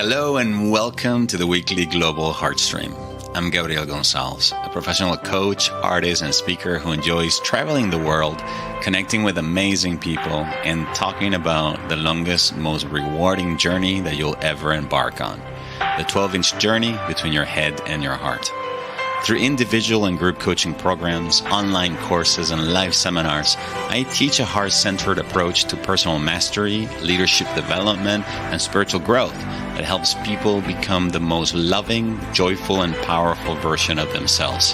Hello and welcome to the weekly Global Heartstream. I'm Gabriel Gonzalez, a professional coach, artist, and speaker who enjoys traveling the world, connecting with amazing people, and talking about the longest, most rewarding journey that you'll ever embark on, the 12-inch journey between your head and your heart. Through individual and group coaching programs, online courses, and live seminars, I teach a heart-centered approach to personal mastery, leadership development, and spiritual growth that helps people become the most loving, joyful, and powerful version of themselves.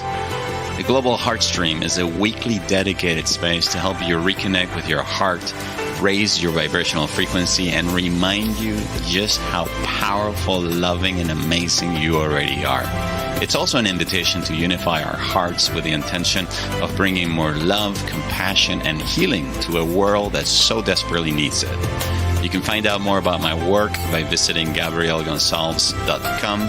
The Global Heartstream is a weekly dedicated space to help you reconnect with your heart, raise your vibrational frequency, and remind you just how powerful, loving, and amazing you already are. It's also an invitation to unify our hearts with the intention of bringing more love, compassion, and healing to a world that so desperately needs it. You can find out more about my work by visiting gabrielgonzalez.com,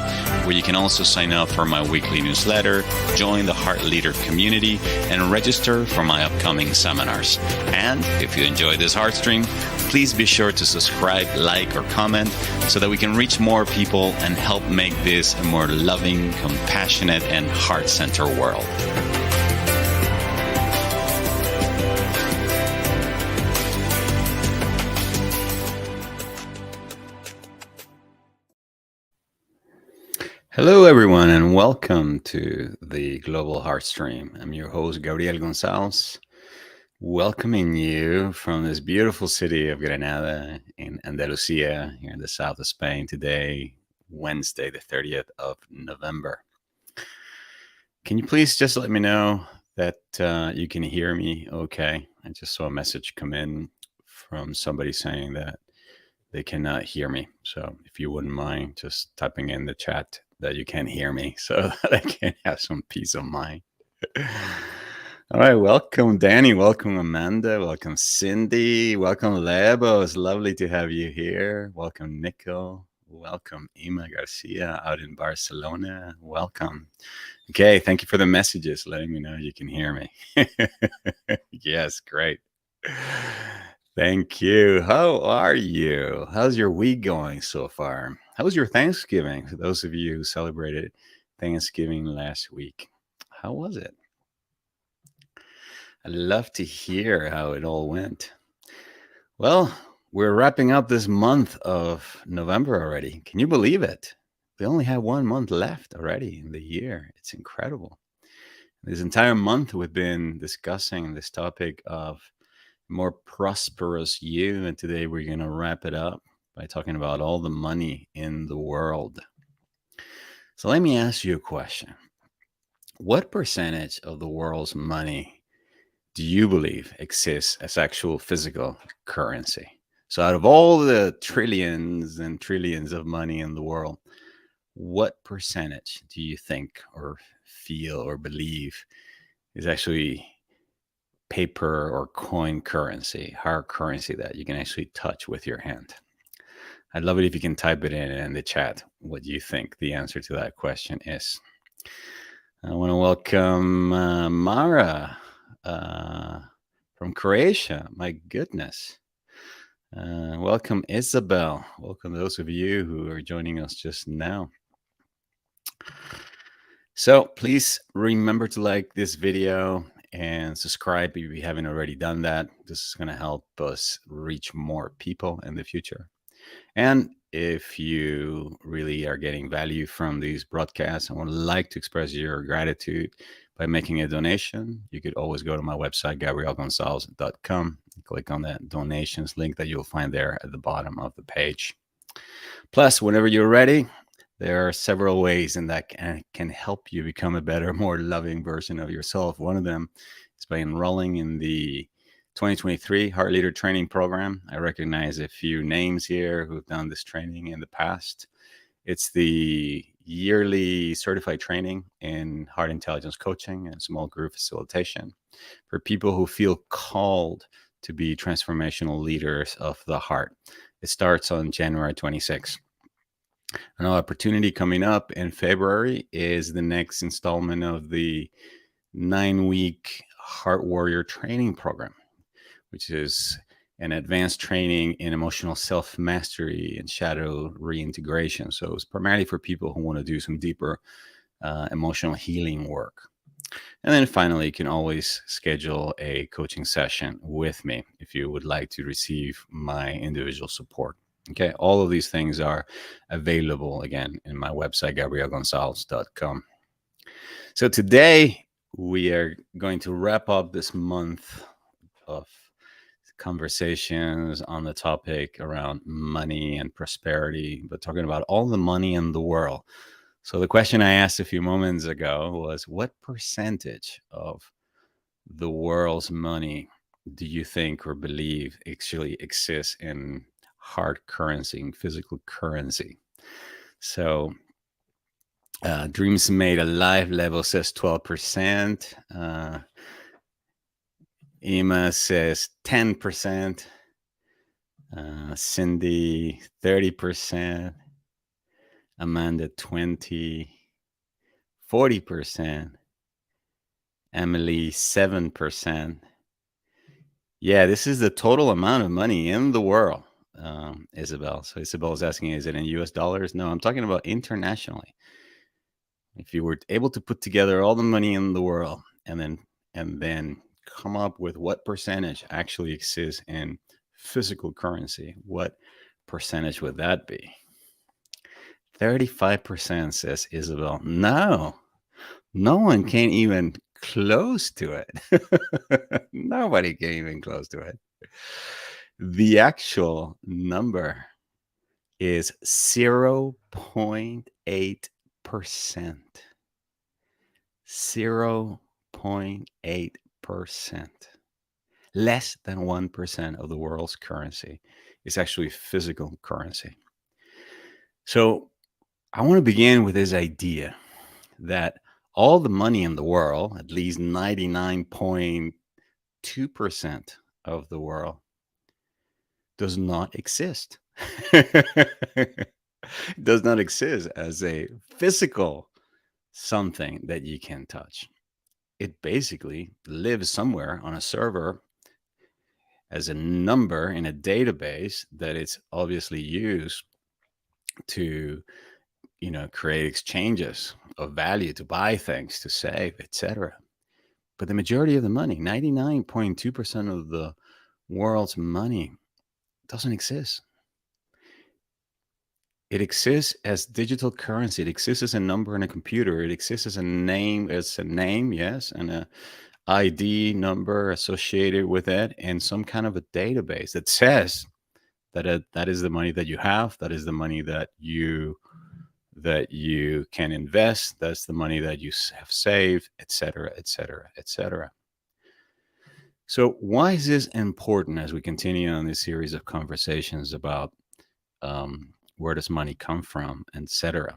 where you can also sign up for my weekly newsletter, join the Heart Leader community, and register for my upcoming seminars. And if you enjoy this Heartstream, please be sure to subscribe, like, or comment so that we can reach more people and help make this a more loving, compassionate, and heart-centered world. Hello, everyone, and welcome to the Global Heartstream. I'm your host, Gabriel Gonzalez, welcoming you from this beautiful city of Granada in Andalusia, here in the south of Spain today, Wednesday, the 30th of November. Can you please just let me know that you can hear me okay? I just saw a message come in from somebody saying that they cannot hear me. So if you wouldn't mind just typing in the chat that you can hear me so that I can have some peace of mind. All right, welcome Danny, welcome Amanda, welcome Cindy, welcome Lebo. It's lovely to have you here. Welcome Nico, welcome Ima Garcia out in Barcelona. Welcome. Okay, thank you for the messages letting me know you can hear me. Yes, great. Thank you. How are you? How's your week going so far? How was your Thanksgiving? For those of you who celebrated Thanksgiving last week, how was it? I'd love to hear how it all went. Well, we're wrapping up this month of November already. Can you believe it? We only have 1 month left already in the year. It's incredible. This entire month we've been discussing this topic of more prosperous you, and today we're going to wrap it up by talking about all the money in the world. So let me ask you a question. What percentage of the world's money do you believe exists as actual physical currency? So out of all the trillions and trillions of money in the world, what percentage do you think or feel or believe is actually paper or coin currency, hard currency that you can actually touch with your hand? I'd love it if you can type it in the chat what you think the answer to that question is. I want to welcome Mara from Croatia. My goodness. Welcome Isabel. Welcome those of you who are joining us just now. So please remember to like this video and subscribe if you haven't already done that. This is going to help us reach more people in the future. And if you really are getting value from these broadcasts and would like to express your gratitude by making a donation, you could always go to my website, gabrielgonzalez.com, click on that donations link that you'll find there at the bottom of the page. Plus, whenever you're ready, there are several ways in that can help you become a better, more loving version of yourself. One of them is by enrolling in the 2023 Heart Leader Training Program. I recognize a few names here who've done this training in the past. It's the yearly certified training in heart intelligence coaching and small group facilitation for people who feel called to be transformational leaders of the heart. It starts on January 26th. An opportunity coming up in February is the next installment of the 9-week Heart Warrior Training Program, which is and advanced training in emotional self mastery and shadow reintegration. So it's primarily for people who want to do some deeper emotional healing work. And then finally, you can always schedule a coaching session with me if you would like to receive my individual support. Okay, all of these things are available again in my website, gabrielgonzalez.com. So today we are going to wrap up this month of conversations on the topic around money and prosperity, but talking about all the money in the world. So the question I asked a few moments ago was, what percentage of the world's money do you think or believe actually exists in hard currency, in physical currency? So Dreams Made Alive level says 12%. Emma says 10%. Cindy 30%. Amanda 20. 40%. Emily 7%. Yeah, this is the total amount of money in the world, Isabel. So Isabel is asking, is it in US dollars? No, I'm talking about internationally. If you were able to put together all the money in the world and then come up with what percentage actually exists in physical currency, what percentage would that be? 35% says Isabel. No one came even close to it. Nobody came even close to it. The actual number is 0.8%. 0.8%. Less than 1% of the world's currency is actually physical currency. So I want to begin with this idea that all the money in the world, at least 99.2% of the world, does not exist. Does not exist as a physical something that you can touch. It basically lives somewhere on a server as a number in a database that it's obviously used to, create exchanges of value, to buy things, to save, etc. But the majority of the money, 99.2% of the world's money, doesn't exist. It exists as digital currency. It exists as a number in a computer. It exists as a name, yes, and a ID number associated with it, and some kind of a database that says that is the money that you have. That is the money that you can invest. That's the money that you have saved, etc., etc., etc. So why is this important as we continue on this series of conversations about where does money come from, etc.?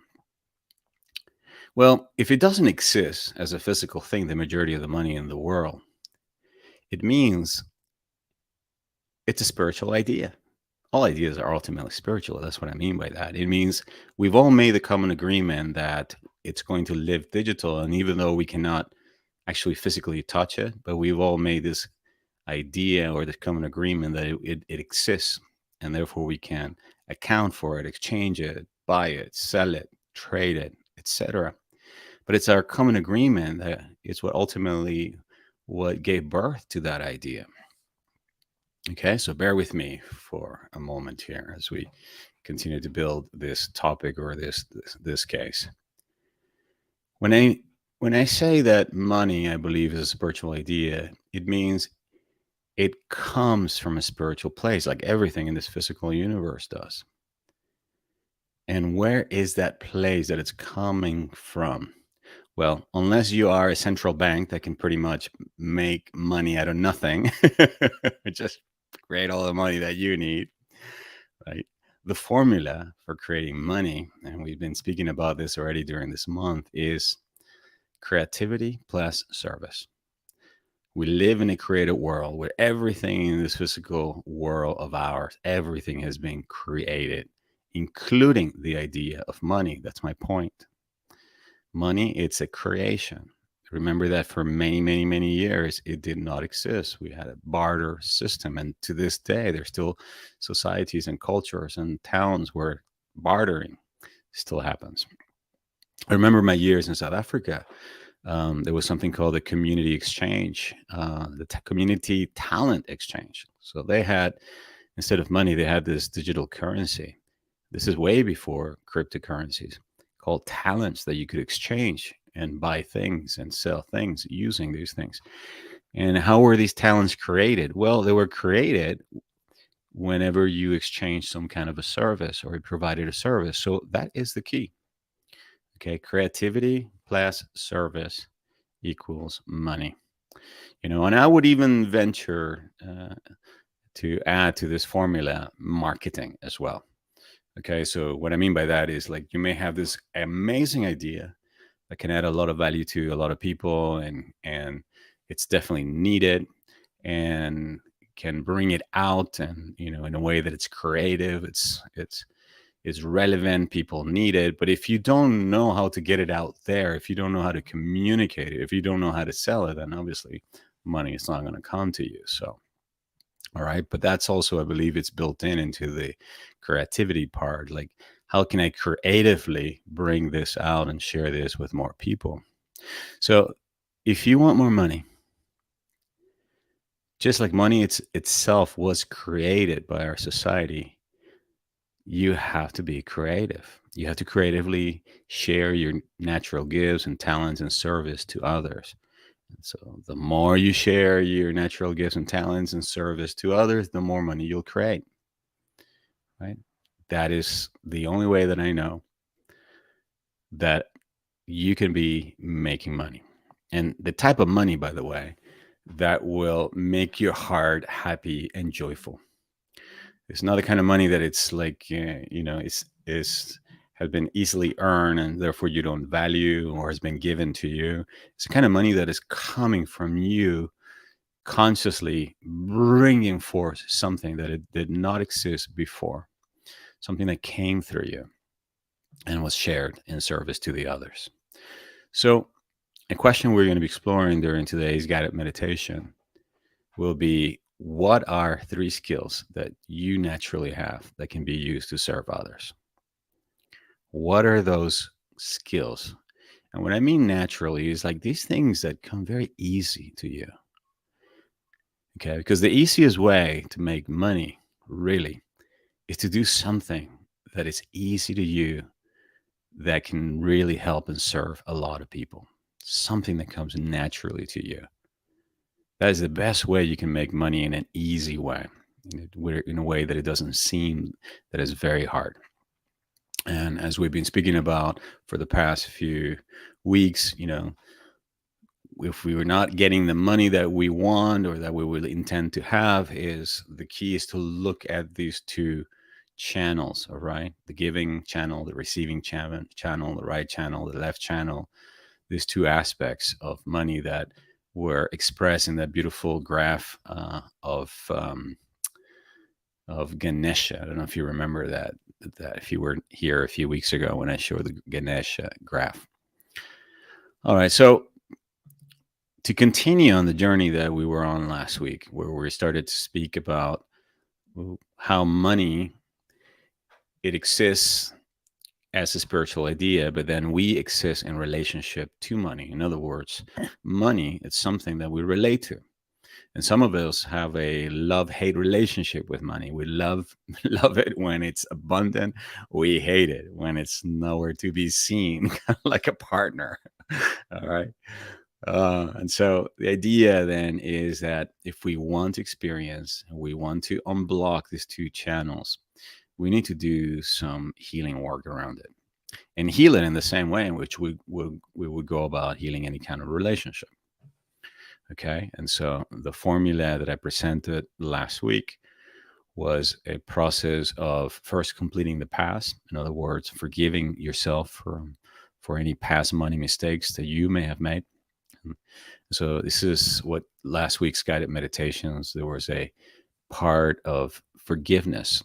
Well, if it doesn't exist as a physical thing, the majority of the money in the world, it means it's a spiritual idea. All ideas are ultimately spiritual. That's what I mean by that. It means we've all made the common agreement that it's going to live digital. And even though we cannot actually physically touch it, but we've all made this idea or this common agreement that it exists. And therefore we can account for it, exchange it, buy it, sell it, trade it, etc. But it's our common agreement that it's what gave birth to that idea. Okay, so bear with me for a moment here as we continue to build this topic or this case. When I say that money, I believe, is a spiritual idea, it means it comes from a spiritual place, like everything in this physical universe does. And where is that place that it's coming from? Well, unless you are a central bank that can pretty much make money out of nothing, just create all the money that you need, right? The formula for creating money, and we've been speaking about this already during this month, is creativity plus service. We live in a created world where everything in this physical world of ours, everything has been created, including the idea of money. That's my point. Money, it's a creation. Remember that for many, many, many years, it did not exist. We had a barter system. And to this day, there's still societies and cultures and towns where bartering still happens. I remember my years in South Africa. There was something called the community exchange, community talent exchange. So they had, instead of money, they had this digital currency. This is way before cryptocurrencies, called talents that you could exchange and buy things and sell things using these things. And how were these talents created? Well, they were created whenever you exchange some kind of a service or provided a service. So that is the key. Okay, creativity plus service equals money. And I would even venture to add to this formula marketing as well. Okay, so what I mean by that is, like, you may have this amazing idea that can add a lot of value to a lot of people, and it's definitely needed, and can bring it out, and in a way that it's creative, it's relevant, people need it. But if you don't know how to get it out there, if you don't know how to communicate it, if you don't know how to sell it, then obviously money is not going to come to you. So, all right, but that's also, I believe, it's built into the creativity part. Like, how can I creatively bring this out and share this with more people? So if you want more money, just like money itself was created by our society, you have to be creative. You have to creatively share your natural gifts and talents and service to others. And so the more you share your natural gifts and talents and service to others, the more money you'll create. Right? That is the only way that I know that you can be making money. And the type of money, by the way, that will make your heart happy and joyful. It's not the kind of money that it's like, it's has been easily earned and therefore you don't value, or has been given to you. It's the kind of money that is coming from you consciously bringing forth something that it did not exist before, something that came through you and was shared in service to the others. So a question we're going to be exploring during today's guided meditation will be, what are 3 skills that you naturally have that can be used to serve others? What are those skills? And what I mean naturally is like these things that come very easy to you. Okay, because the easiest way to make money really is to do something that is easy to you, that can really help and serve a lot of people. Something that comes naturally to you. That is the best way you can make money, in an easy way, in a way that it doesn't seem that is very hard. And as we've been speaking about for the past few weeks, if we were not getting the money that we want or that we would intend to have, is the key is to look at these 2 channels, all right? The giving channel, the receiving channel, the right channel, the left channel. These 2 aspects of money that were expressed in that beautiful graph of Ganesha. I don't know if you remember that if you were here a few weeks ago when I showed the Ganesha graph. All right, so to continue on the journey that we were on last week, where we started to speak about how money, it exists as a spiritual idea, but then we exist in relationship to money. In other words, money is something that we relate to. And some of us have a love-hate relationship with money. We love it when it's abundant. We hate it when it's nowhere to be seen, like a partner. All right. And so the idea then is that if we want to experience, we want to unblock these 2 channels, we need to do some healing work around it, and heal it in the same way in which we would go about healing any kind of relationship. Okay. And so the formula that I presented last week was a process of first completing the past. In other words, forgiving yourself for any past money mistakes that you may have made. So this is what last week's guided meditations, there was a part of forgiveness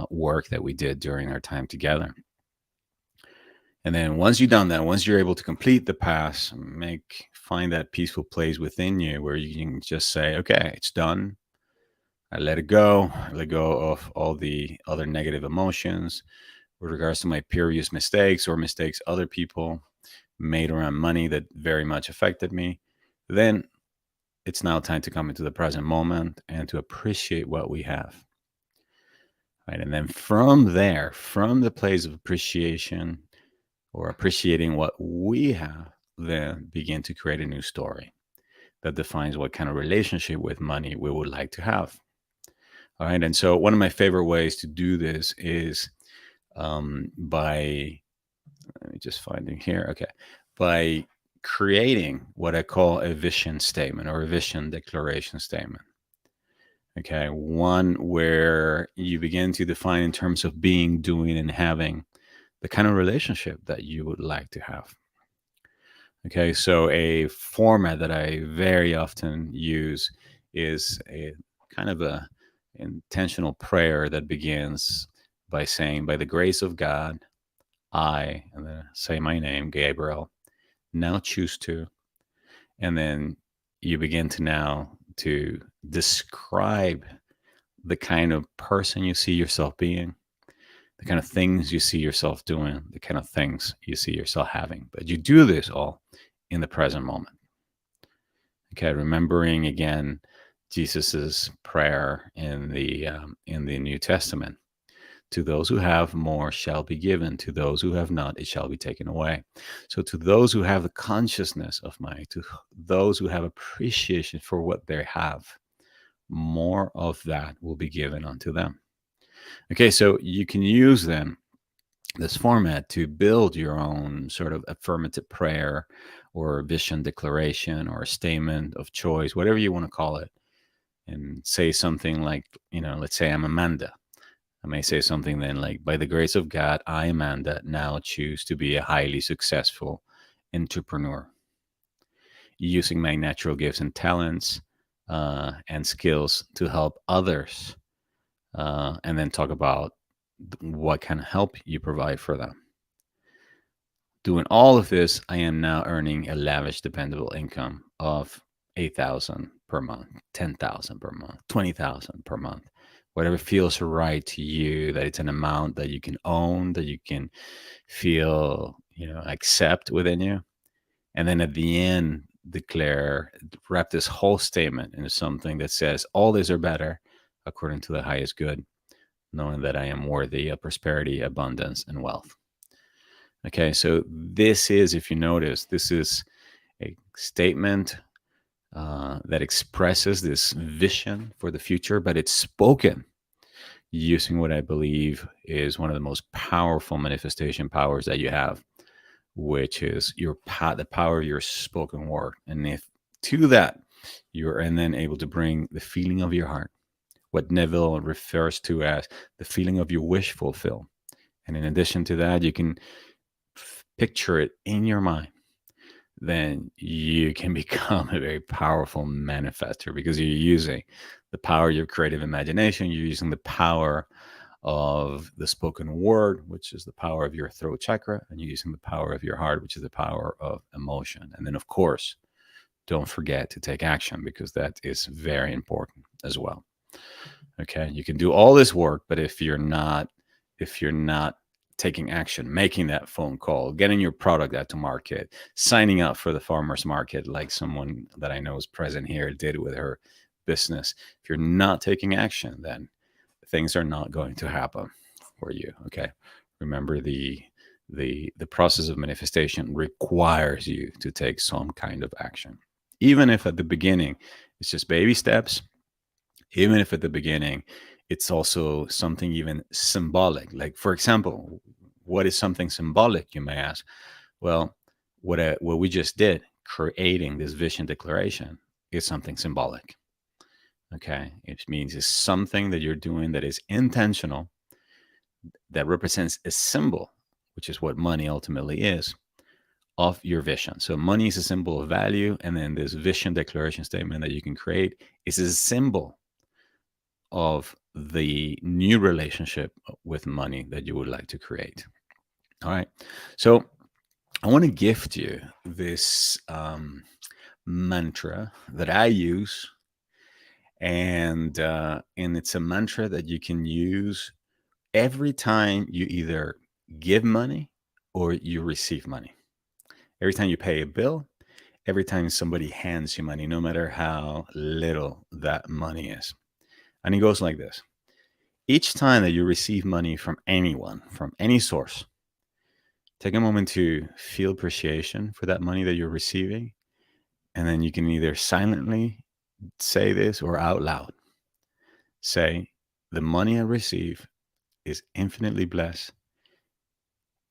work that we did during our time together. And then once you've done that, once you're able to complete the pass, find that peaceful place within you where you can just say, okay, it's done. I let it go. I let go of all the other negative emotions with regards to my previous mistakes or mistakes other people made around money that very much affected me. Then it's now time to come into the present moment and to appreciate what we have. Right. And then from there, from the place of appreciation or appreciating what we have, then begin to create a new story that defines what kind of relationship with money we would like to have. All right. And so, one of my favorite ways to do this is by, let me just find it here. Okay. By creating what I call a vision statement or a vision declaration statement. Okay. One where you begin to define in terms of being, doing, and having the kind of relationship that you would like to have. Okay, so a format that I very often use is a kind of a intentional prayer that begins by saying, "By the grace of God, I," and then say my name, Gabriel, now choose to, and then you begin to now to describe the kind of person you see yourself being, the kind of things you see yourself doing, the kind of things you see yourself having. But you do this all in the present moment. Okay, remembering again Jesus's prayer in the New Testament. To those who have more shall be given. To those who have not, it shall be taken away. So to those who have the consciousness of money, to those who have appreciation for what they have, more of that will be given unto them. Okay, so you can use then this format to build your own sort of affirmative prayer or vision declaration or a statement of choice, whatever you want to call it, and say something like, let's say I'm Amanda. I may say something then like, by the grace of God, I, Amanda, now choose to be a highly successful entrepreneur using my natural gifts and talents and skills to help others. And then talk about what kind of help you provide for them. Doing all of this, I am now earning a lavish, dependable income of 8,000 per month, 10,000 per month, 20,000 per month, whatever feels right to you. That it's an amount that you can own, that you can feel, accept within you, and then at the end, wrap this whole statement into something that says, all these are better according to the highest good, knowing that I am worthy of prosperity, abundance, and wealth. Okay, so this is, if you notice, this is a statement that expresses this vision for the future, but it's spoken using what I believe is one of the most powerful manifestation powers that you have, which is the power of your spoken word. And if to that you're and then able to bring the feeling of your heart, what Neville refers to as the feeling of your wish fulfilled. And in addition to that, you can picture it in your mind, then you can become a very powerful manifester because you're using the power of your creative imagination. You're using the power of the spoken word, which is the power of your throat chakra, and you're using the power of your heart, which is the power of emotion. And then, of course, don't forget to take action because that is very important as well. Okay, you can do all this work, but if you're not taking action, making that phone call, getting your product out to market, signing up for the farmers market, like someone that I know is present here did with her business. If you're not taking action, then things are not going to happen for you. Okay, remember the process of manifestation requires you to take some kind of action, even if at the beginning it's just baby steps. Even if at the beginning it's also something even symbolic. Like, for example, what is something symbolic, you may ask? Well, what we just did, creating this vision declaration, is something symbolic. Okay, it means it's something that you're doing that is intentional, that represents a symbol, which is what money ultimately is, of your vision. So money is a symbol of value, and then this vision declaration statement that you can create is a symbol of the new relationship with money that you would like to create. All right. So I want to gift you this mantra that I use, and it's a mantra that you can use every time you either give money or you receive money. Every time you pay a bill, every time somebody hands you money, no matter how little that money is. And it goes like this: each time that you receive money from anyone, from any source, take a moment to feel appreciation for that money that you're receiving. And then you can either silently say this or out loud say, the money I receive is infinitely blessed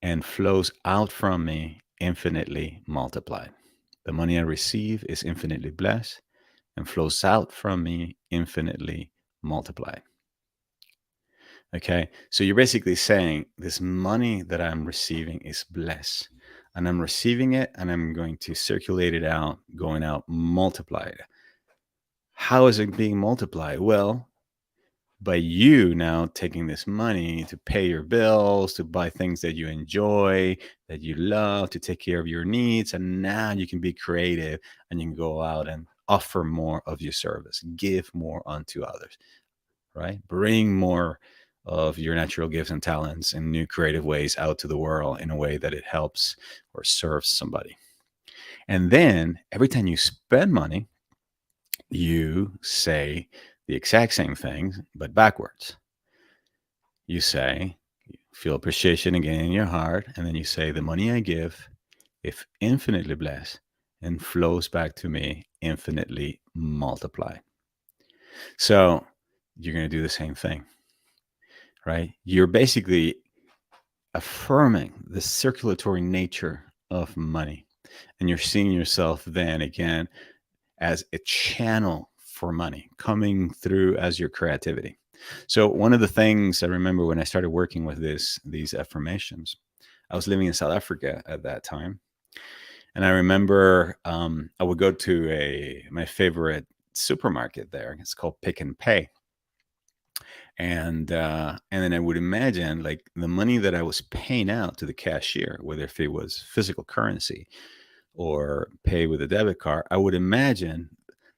and flows out from me infinitely multiplied. The money I receive is infinitely blessed and flows out from me infinitely multiplied. Okay, so you're basically saying this money that I'm receiving is blessed, and I'm receiving it and I'm going to circulate it out, going out multiplied. How is it being multiplied? Well, by you now taking this money to pay your bills, to buy things that you enjoy, that you love, to take care of your needs. And now you can be creative and you can go out and offer more of your service, give more unto others, right? Bring more of your natural gifts and talents in new creative ways out to the world in a way that it helps or serves somebody. And then every time you spend money, you say the exact same thing, but backwards. You say, you feel appreciation again in your heart, and then you say, the money I give, if infinitely blessed, and flows back to me infinitely multiplied. So you're going to do the same thing, right? You're basically affirming the circulatory nature of money. And you're seeing yourself then again as a channel for money coming through as your creativity. So one of the things I remember when I started working with these affirmations, I was living in South Africa at that time, and I remember I would go to my favorite supermarket there. It's called Pick and Pay, and then I would imagine like the money that I was paying out to the cashier, whether if it was physical currency or pay with a debit card, I would imagine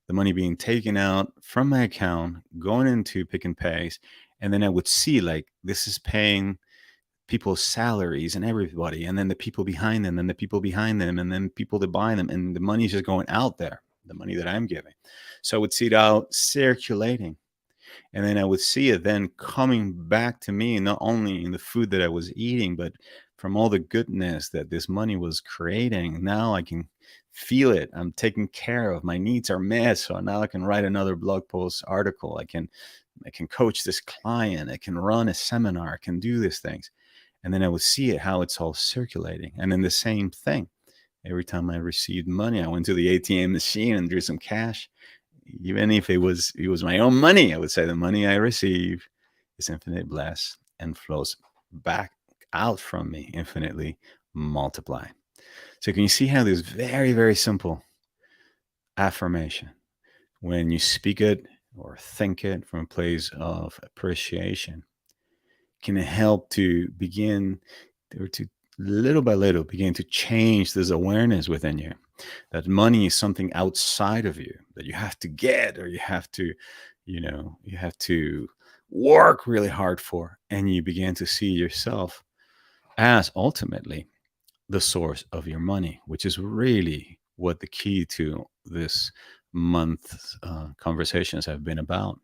the money being taken out from my account, going into Pick and Pays, and then I would see like this is paying people's salaries and everybody, and then the people behind them, and the people behind them, and then people that buy them, and the money is just going out there, the money that I'm giving. So I would see it out circulating. And then I would see it then coming back to me, not only in the food that I was eating, but from all the goodness that this money was creating. Now I can feel it. I'm taken care of. My needs are met. So now I can write another blog post article. I can coach this client. I can run a seminar. I can do these things. And then I would see it, how it's all circulating. And then the same thing. Every time I received money, I went to the ATM machine and drew some cash. Even if it was my own money, I would say the money I receive is infinitely blessed and flows back out from me infinitely multiply. So can you see how this very, very simple affirmation, when you speak it or think it from a place of appreciation, can help to begin or to little by little begin to change this awareness within you that money is something outside of you that you have to get, or you have to work really hard for, and you begin to see yourself as ultimately the source of your money, which is really what the key to this month's conversations have been about.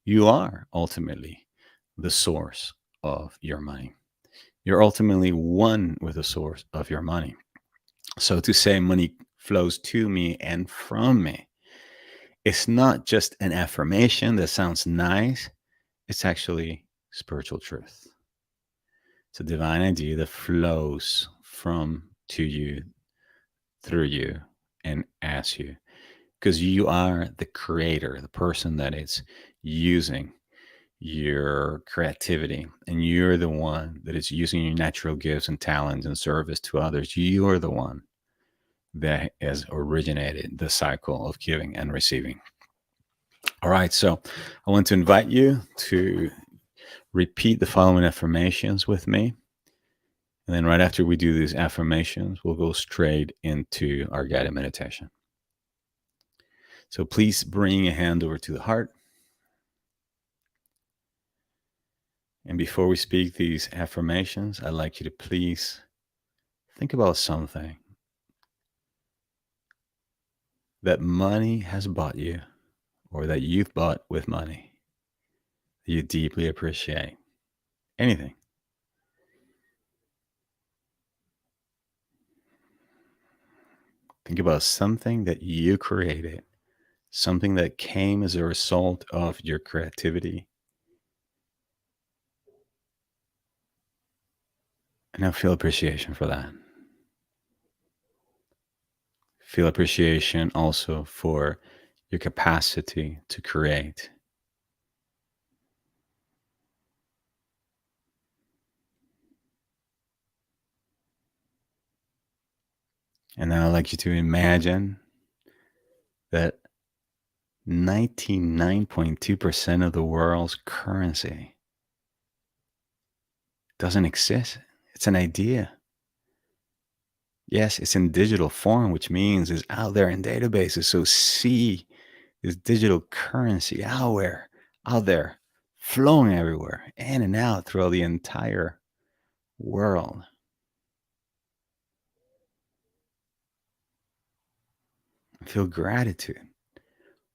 You are ultimately the source of your money. You're ultimately one with the source of your money. So to say money flows to me and from me, it's not just an affirmation that sounds nice. It's actually spiritual truth. It's a divine idea that flows from to you, through you, and as you. Because you are the creator, the person that is using your creativity, and you're the one that is using your natural gifts and talents and service to others. You are the one that has originated the cycle of giving and receiving. All right, so I want to invite you to repeat the following affirmations with me. And then right after we do these affirmations, we'll go straight into our guided meditation. So please bring a hand over to the heart. And before we speak these affirmations, I'd like you to please think about something that money has bought you or that you've bought with money that you deeply appreciate. Anything. Think about something that you created, something that came as a result of your creativity. And now feel appreciation for that. Feel appreciation also for your capacity to create. And now I'd like you to imagine that 99.2% of the world's currency doesn't exist. It's an idea. Yes, it's in digital form, which means it's out there in databases. So see this digital currency out there, flowing everywhere, in and out throughout the entire world. Feel gratitude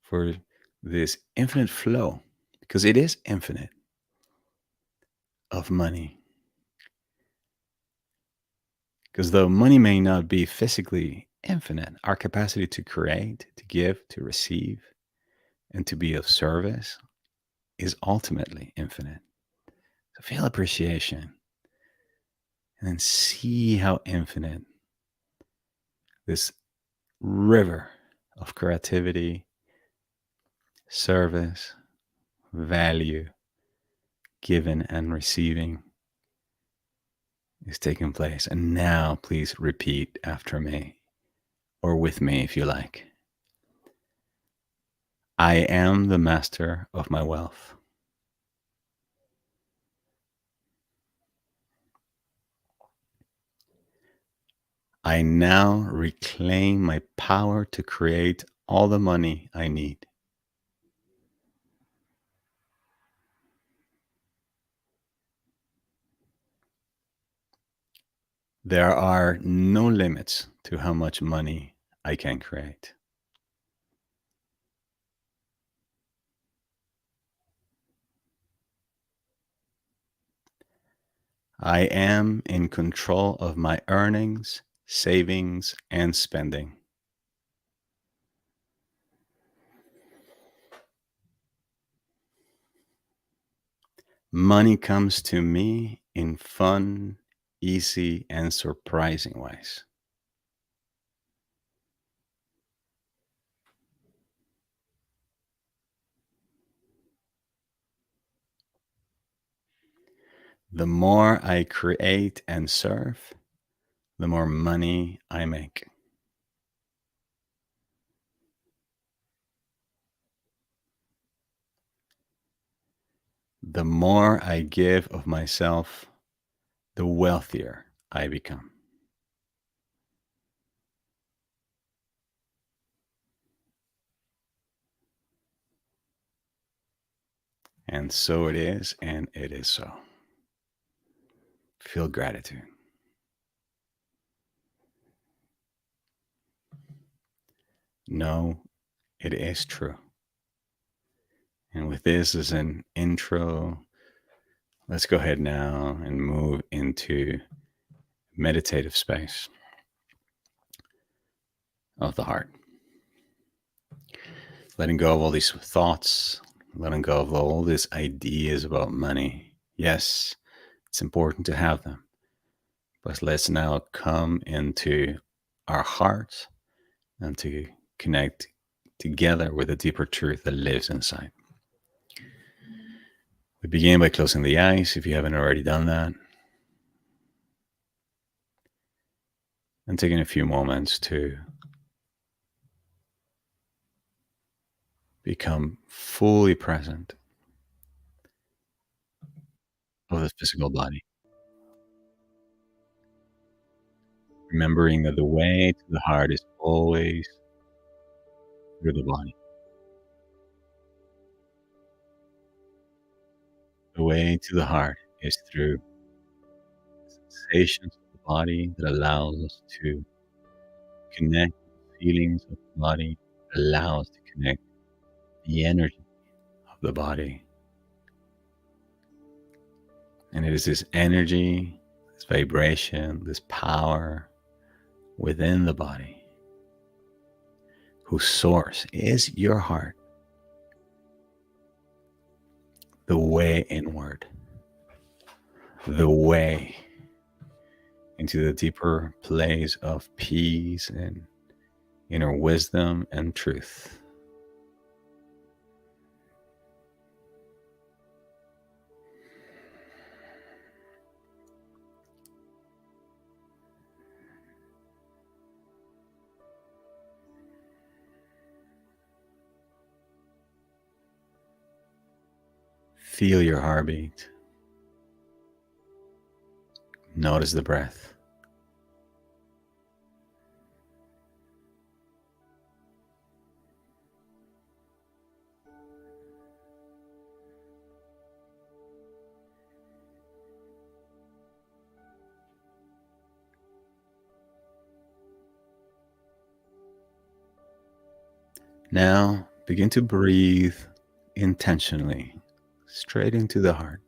for this infinite flow, because it is infinite, of money. Because though money may not be physically infinite, our capacity to create, to give, to receive, and to be of service is ultimately infinite. So feel appreciation and then see how infinite this river of creativity, service, value, given and receiving is taking place. And now please repeat after me or with me if you like. I am the master of my wealth. I now reclaim my power to create all the money I need. There are no limits to how much money I can create. I am in control of my earnings, savings, and spending. Money comes to me in fun, easy, and surprising ways. The more I create and serve, the more money I make. The more I give of myself, the wealthier I become. And so it is, and it is so. Feel gratitude. No, it is true. And with this as an intro, let's go ahead now and move into meditative space of the heart. Letting go of all these thoughts, letting go of all these ideas about money. Yes, it's important to have them, but let's now come into our hearts and to connect together with a deeper truth that lives inside. We begin by closing the eyes if you haven't already done that, and taking a few moments to become fully present of the physical body. remembering that the way to the heart is always through the body. The way to the heart is through sensations of the body that allows us to connect with feelings of the body, that allow us to connect the energy of the body. And it is this energy, this vibration, this power within the body whose source is your heart, the way inward, the way into the deeper place of peace and inner wisdom and truth. Feel your heartbeat. Notice the breath. Now begin to breathe intentionally straight into the heart.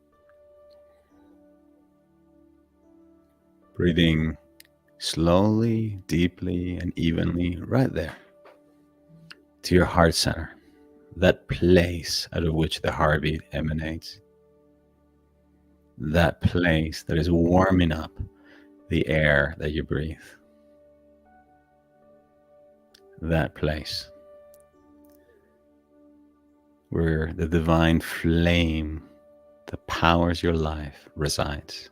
Breathing slowly, deeply, and evenly right there to your heart center, that place out of which the heartbeat emanates, that place that is warming up the air that you breathe, that place where the divine flame that powers your life resides.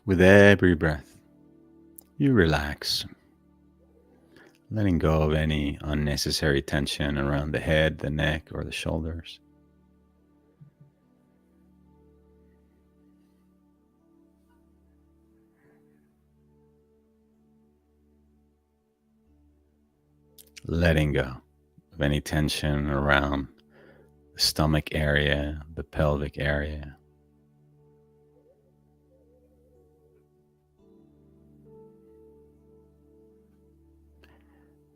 With every breath, you relax, letting go of any unnecessary tension around the head, the neck, or the shoulders. Letting go of any tension around the stomach area, the pelvic area.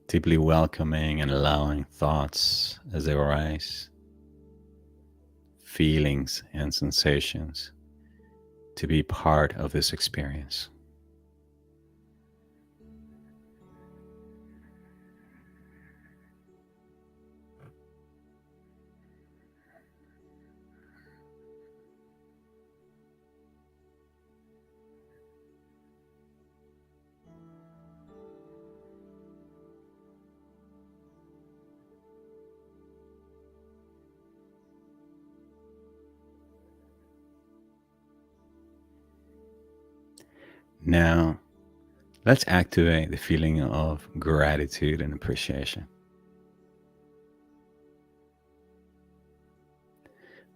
Deeply welcoming and allowing thoughts as they arise, feelings and sensations to be part of this experience. Now, let's activate the feeling of gratitude and appreciation.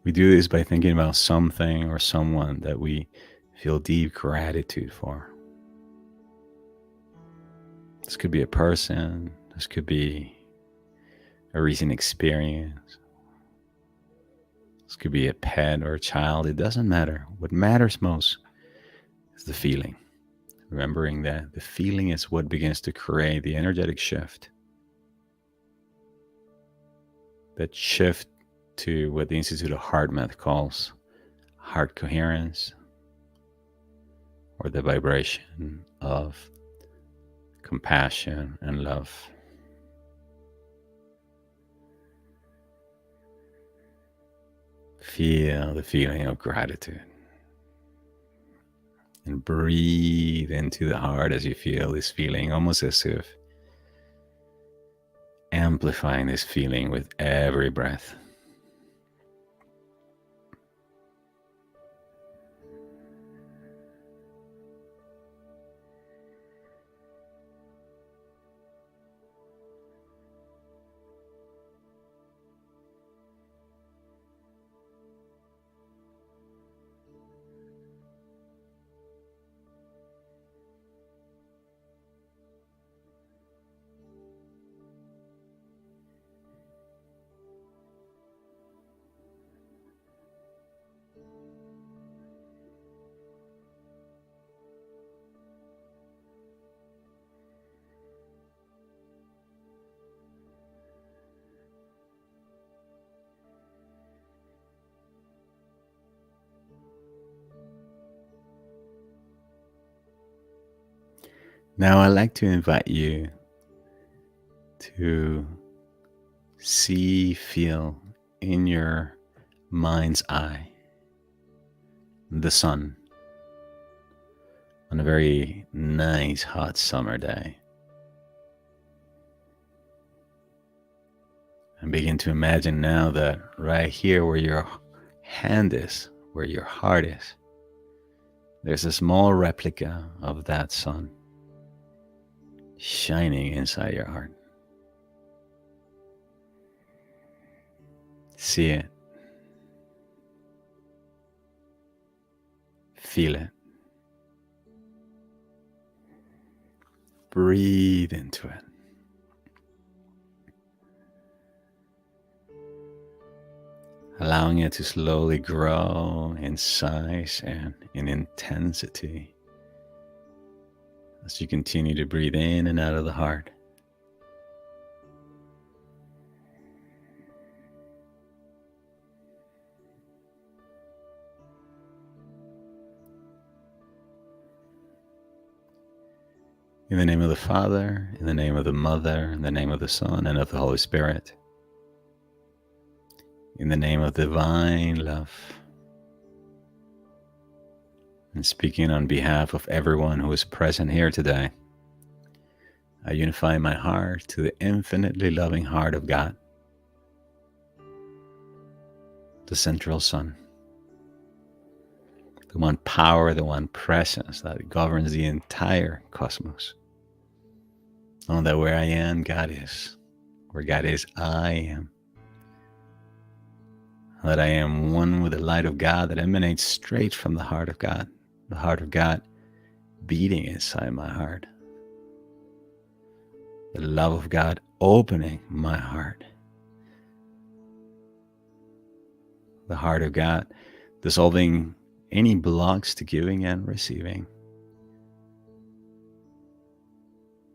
We do this by thinking about something or someone that we feel deep gratitude for. This could be a person, this could be a recent experience, this could be a pet or a child. It doesn't matter. What matters most is the feeling. Remembering that the feeling is what begins to create the energetic shift. That shift to what the Institute of Heart Math calls heart coherence, or the vibration of compassion and love. Feel the feeling of gratitude. And breathe into the heart as you feel this feeling, almost as if amplifying this feeling with every breath. Now I'd like to invite you to see, feel in your mind's eye the sun on a very nice hot summer day. And begin to imagine now that right here where your hand is, where your heart is, there's a small replica of that sun shining inside your heart. See it. Feel it. Breathe into it. Allowing it to slowly grow in size and in intensity as you continue to breathe in and out of the heart. In the name of the Father, in the name of the Mother, in the name of the Son, and of the Holy Spirit. In the name of divine love. And speaking on behalf of everyone who is present here today, I unify my heart to the infinitely loving heart of God, the central sun, the one power, the one presence that governs the entire cosmos. Know that where I am, God is. Where God is, I am. That I am one with the light of God that emanates straight from the heart of God beating inside my heart. The love of God opening my heart. The heart of God dissolving any blocks to giving and receiving.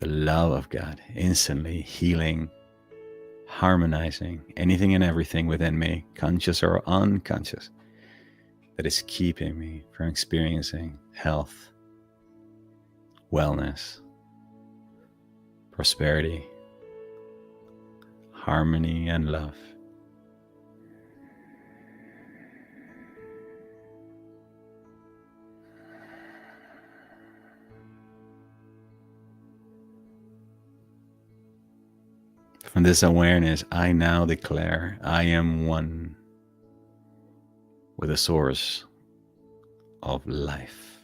The love of God instantly healing, harmonizing anything and everything within me, conscious or unconscious, that is keeping me from experiencing health, wellness, prosperity, harmony, and love. From this awareness, I now declare I am one with the source of life.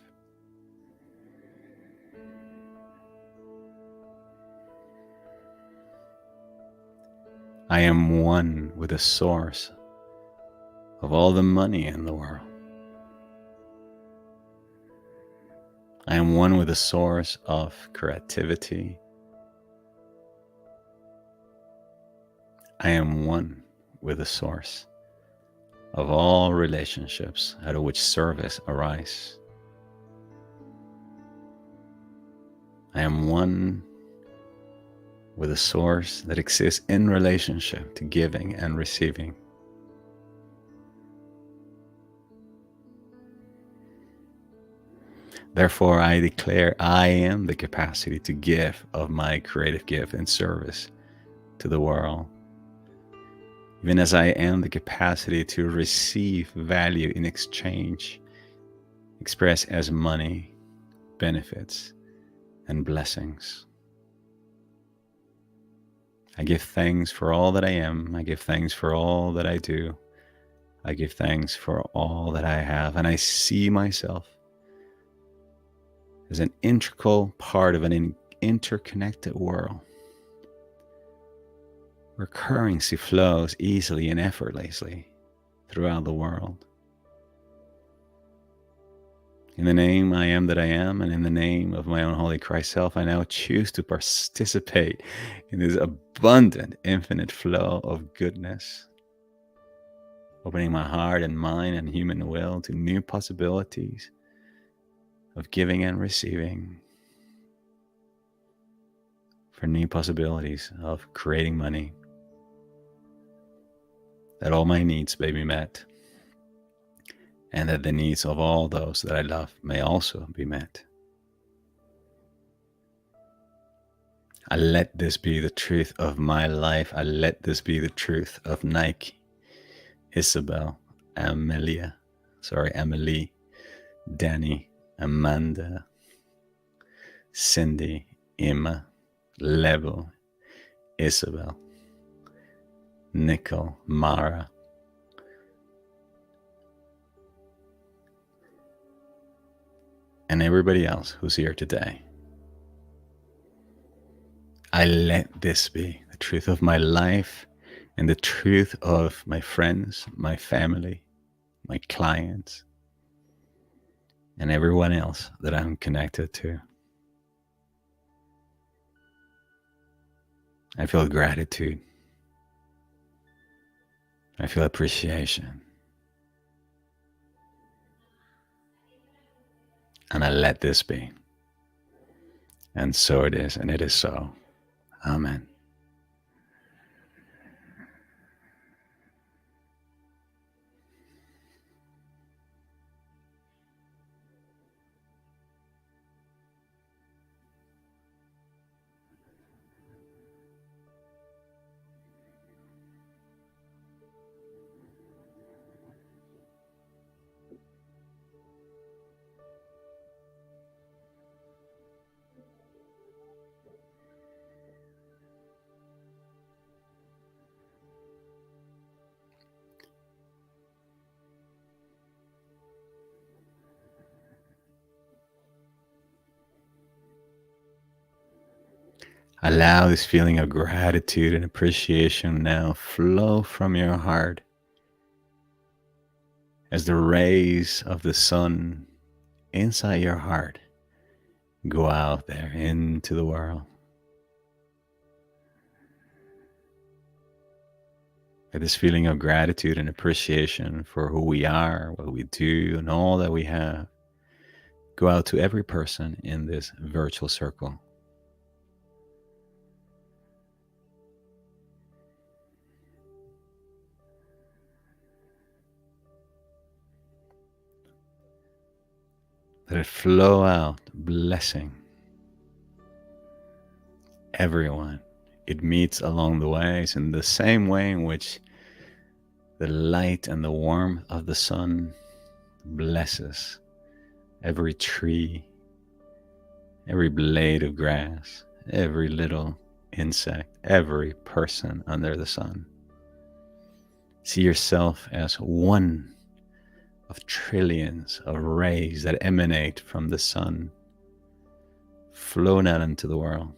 I am one with the source of all the money in the world. I am one with the source of creativity. I am one with the source of all relationships out of which service arise. I am one with a source that exists in relationship to giving and receiving. Therefore, I declare I am the capacity to give of my creative gift and service to the world, even as I am the capacity to receive value in exchange, expressed as money, benefits, and blessings. I give thanks for all that I am. I give thanks for all that I do. I give thanks for all that I have. And I see myself as an integral part of an interconnected world where currency flows easily and effortlessly throughout the world. In the name I am that I am, and in the name of my own holy Christ self, I now choose to participate in this abundant, infinite flow of goodness, opening my heart and mind and human will to new possibilities of giving and receiving, for new possibilities of creating money, that all my needs may be met, and that the needs of all those that I love may also be met. I let this be the truth of my life. I let this be the truth of Nike, Isabel, Emily, Danny, Amanda, Cindy, Emma, Level, Isabel, Nicole, Mara, and everybody else who's here today. I let this be the truth of my life and the truth of my friends, my family, my clients, and everyone else that I'm connected to. I feel gratitude. I feel appreciation. And I let this be. And so it is, and it is so. Amen. Allow this feeling of gratitude and appreciation now flow from your heart as the rays of the sun inside your heart go out there into the world. Let this feeling of gratitude and appreciation for who we are, what we do, and all that we have go out to every person in this virtual circle. Let it flow out, blessing everyone it meets along the ways, in the same way in which the light and the warmth of the sun blesses every tree, every blade of grass, every little insect, every person under the sun. See yourself as one of trillions of rays that emanate from the sun, flown out into the world.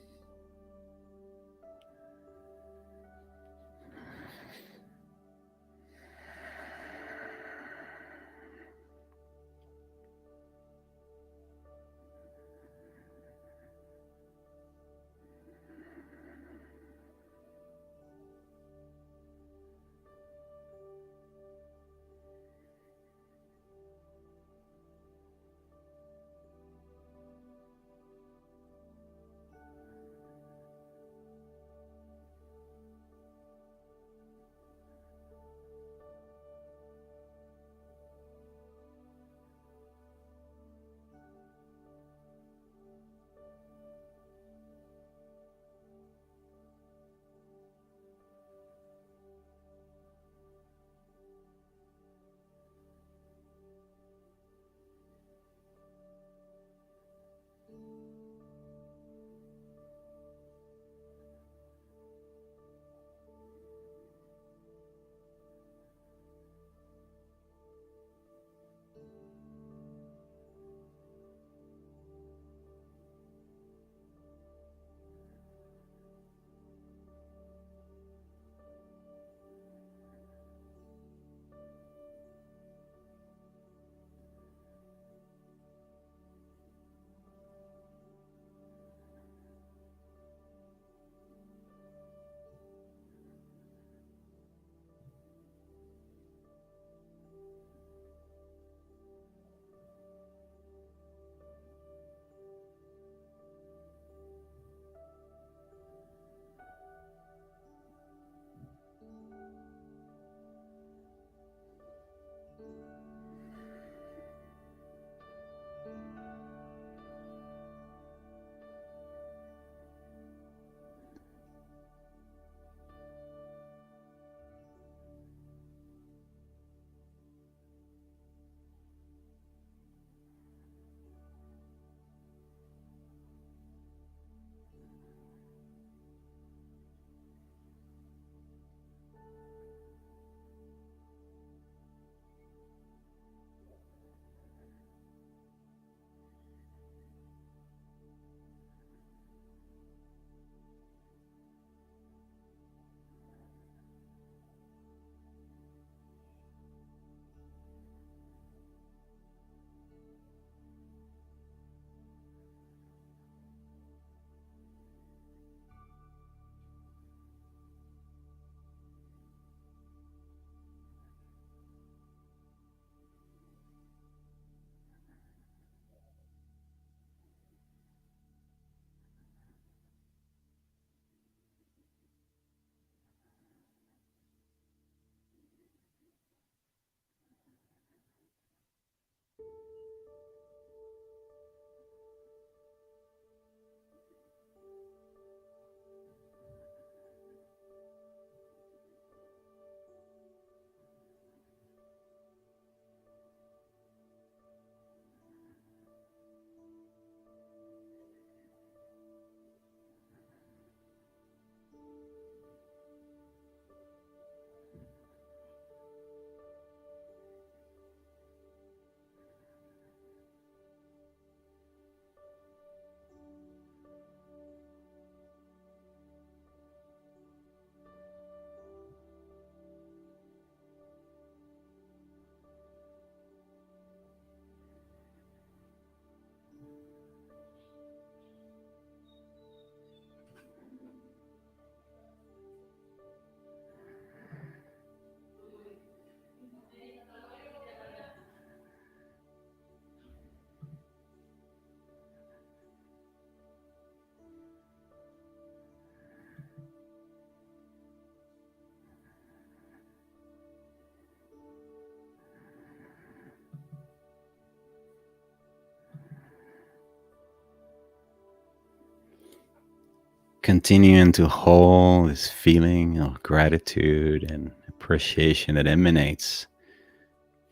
continuing to hold this feeling of gratitude and appreciation that emanates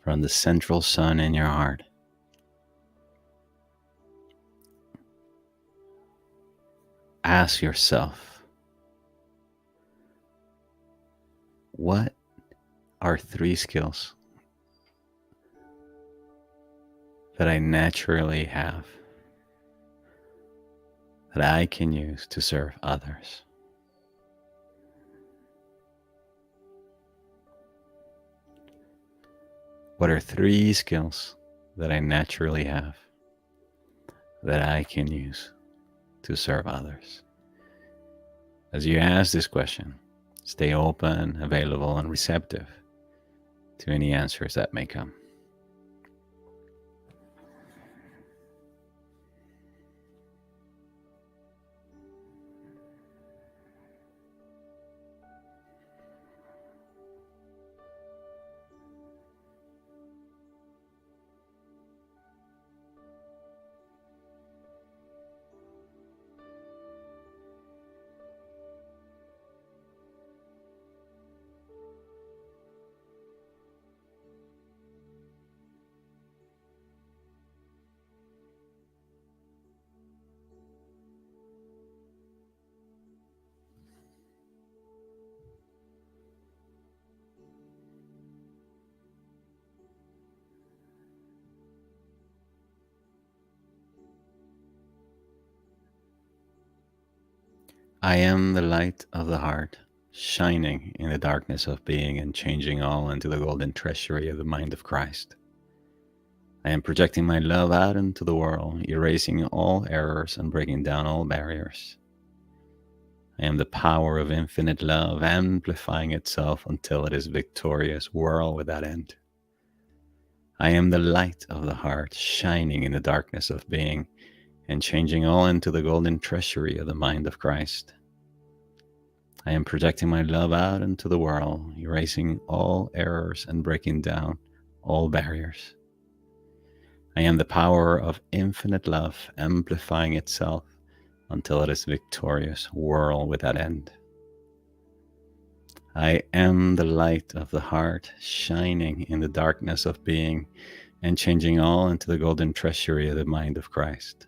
from the central sun in your heart. Ask yourself, what are 3 skills that I naturally have that I can use to serve others? What are 3 skills that I naturally have that I can use to serve others? As you ask this question, stay open, available, and receptive to any answers that may come. I am the light of the heart, shining in the darkness of being and changing all into the golden treasury of the mind of Christ. I am projecting my love out into the world, erasing all errors and breaking down all barriers. I am the power of infinite love, amplifying itself until it is victorious, world without end. I am the light of the heart, shining in the darkness of being and changing all into the golden treasury of the mind of Christ. I am projecting my love out into the world, erasing all errors and breaking down all barriers. I am the power of infinite love, amplifying itself until it is victorious, world without end. I am the light of the heart, shining in the darkness of being and changing all into the golden treasury of the mind of Christ.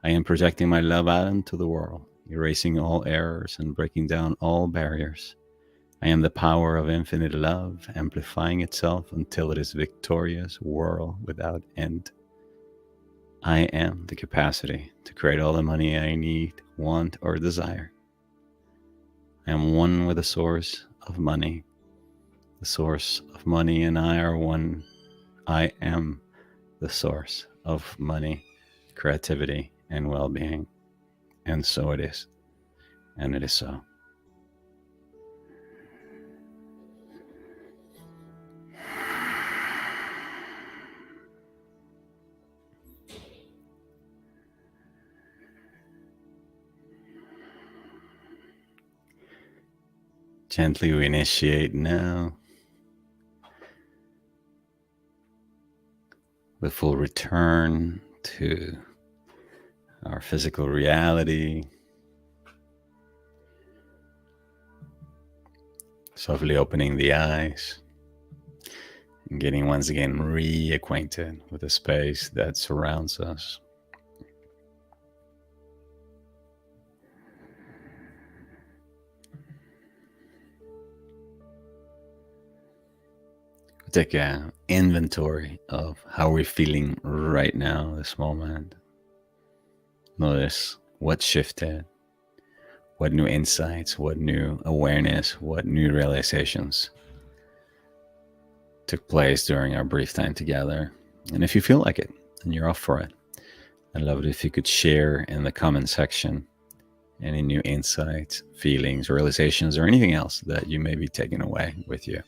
I am projecting my love out into the world, erasing all errors and breaking down all barriers. I am the power of infinite love, amplifying itself until it is victorious, world without end. I am the capacity to create all the money I need, want, or desire. I am one with the source of money. The source of money and I are one. I am the source of money, creativity, and well-being. And so it is. And it is so. Gently we initiate now the full return to our physical reality. Softly opening the eyes and getting once again reacquainted with the space that surrounds us. Take an inventory of how we're feeling right now, this moment. Notice what shifted, what new insights, what new awareness, what new realizations took place during our brief time together. And if you feel like it and you're up for it, I'd love it if you could share in the comment section any new insights, feelings, realizations, or anything else that you may be taking away with you.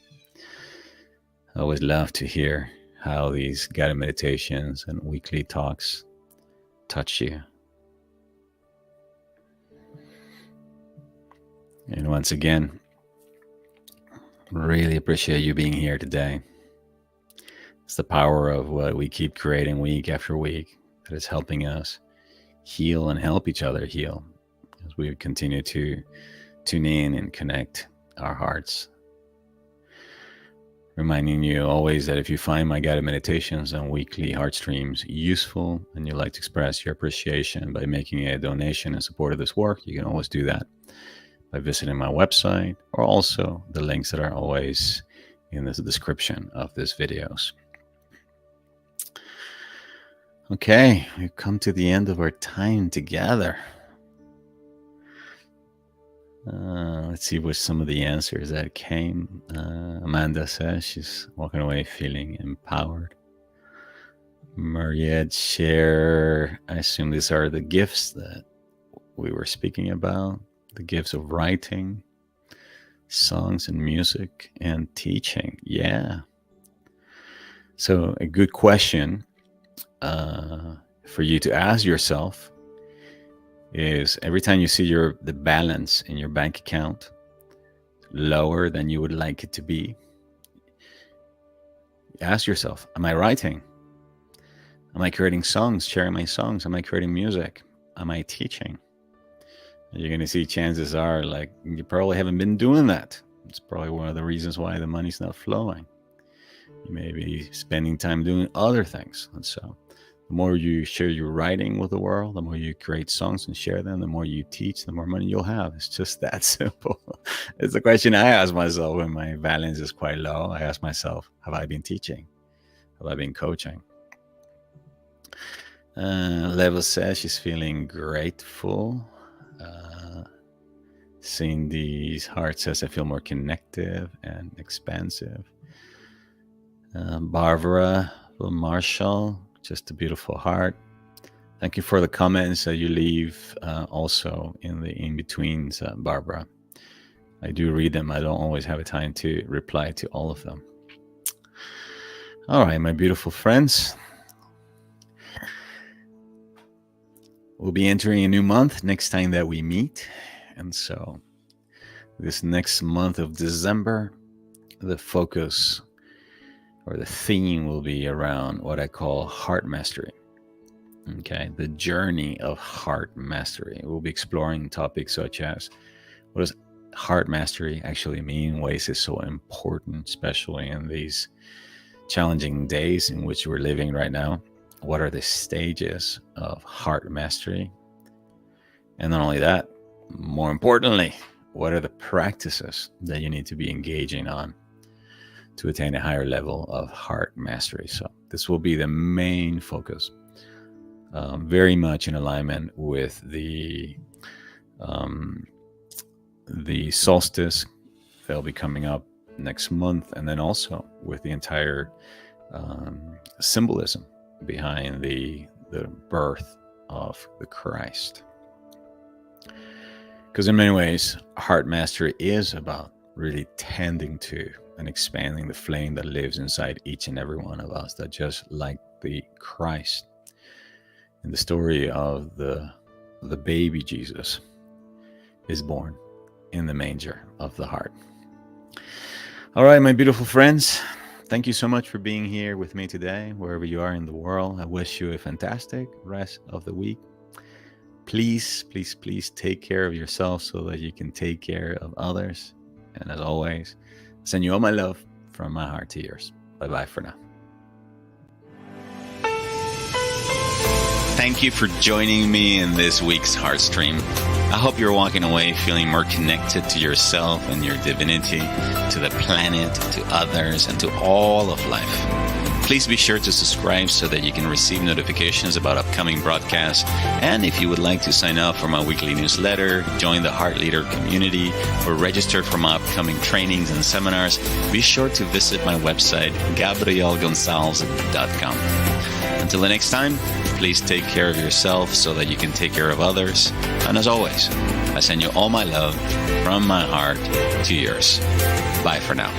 I always love to hear how these guided meditations and weekly talks touch you. And once again, really appreciate you being here today. It's the power of what we keep creating week after week that is helping us heal and help each other heal. as we continue to tune in and connect our hearts. Reminding you always that if you find my guided meditations and weekly Heartstreams useful and you'd like to express your appreciation by making a donation in support of this work, you can always do that by visiting my website, or also the links that are always in the description of these videos. Okay, we've come to the end of our time together. Let's see what some of the answers that came. Amanda says she's walking away feeling empowered. Mariette share, I assume these are the gifts that we were speaking about, the gifts of writing, songs and music, and teaching. Yeah. So a good question for you to ask yourself is, every time you see the balance in your bank account lower than you would like it to be, ask yourself, am I writing? Am I creating songs, sharing my songs? Am I creating music? Am I teaching? And you're going to see, chances are, like, you probably haven't been doing that. It's probably one of the reasons why the money's not flowing. You may be spending time doing other things. And so the more you share your writing with the world, the more you create songs and share them, the more you teach, the more money you'll have. It's just that simple. It's a question I ask myself when my balance is quite low. I ask myself, have I been teaching? Have I been coaching? Level says she's feeling grateful. Cindy's heart says, I feel more connected and expansive. Barbara Marshall, just a beautiful heart. Thank you for the comments that you leave also in the in-betweens, Barbara. I do read them. I don't always have a time to reply to all of them. All right, my beautiful friends. We'll be entering a new month next time that we meet. And so this next month of December, the focus or the theme will be around what I call heart mastery. Okay, the journey of heart mastery. We'll be exploring topics such as, what does heart mastery actually mean? Why is it so important, especially in these challenging days in which we're living right now? What are the stages of heart mastery? And not only that, more importantly, what are the practices that you need to be engaging on to attain a higher level of heart mastery? So this will be the main focus, very much in alignment with the solstice that'll be coming up next month, and then also with the entire symbolism behind the birth of the Christ. Because in many ways, heart mastery is about really tending to and expanding the flame that lives inside each and every one of us, that just like the Christ in the story of the baby Jesus is born in the manger of the heart. All right, my beautiful friends, thank you so much for being here with me today, wherever you are in the world. I wish you a fantastic rest of the week. Please, please, please take care of yourself so that you can take care of others. And as always, I send you all my love from my heart to yours. Bye-bye for now. Thank you for joining me in this week's Heartstream. I hope you're walking away feeling more connected to yourself and your divinity, to the planet, to others, and to all of life. Please be sure to subscribe so that you can receive notifications about upcoming broadcasts. And if you would like to sign up for my weekly newsletter, join the Heart Leader community, or register for my upcoming trainings and seminars, be sure to visit my website, gabrielgonzalez.com. Until the next time, please take care of yourself so that you can take care of others. And as always, I send you all my love from my heart to yours. Bye for now.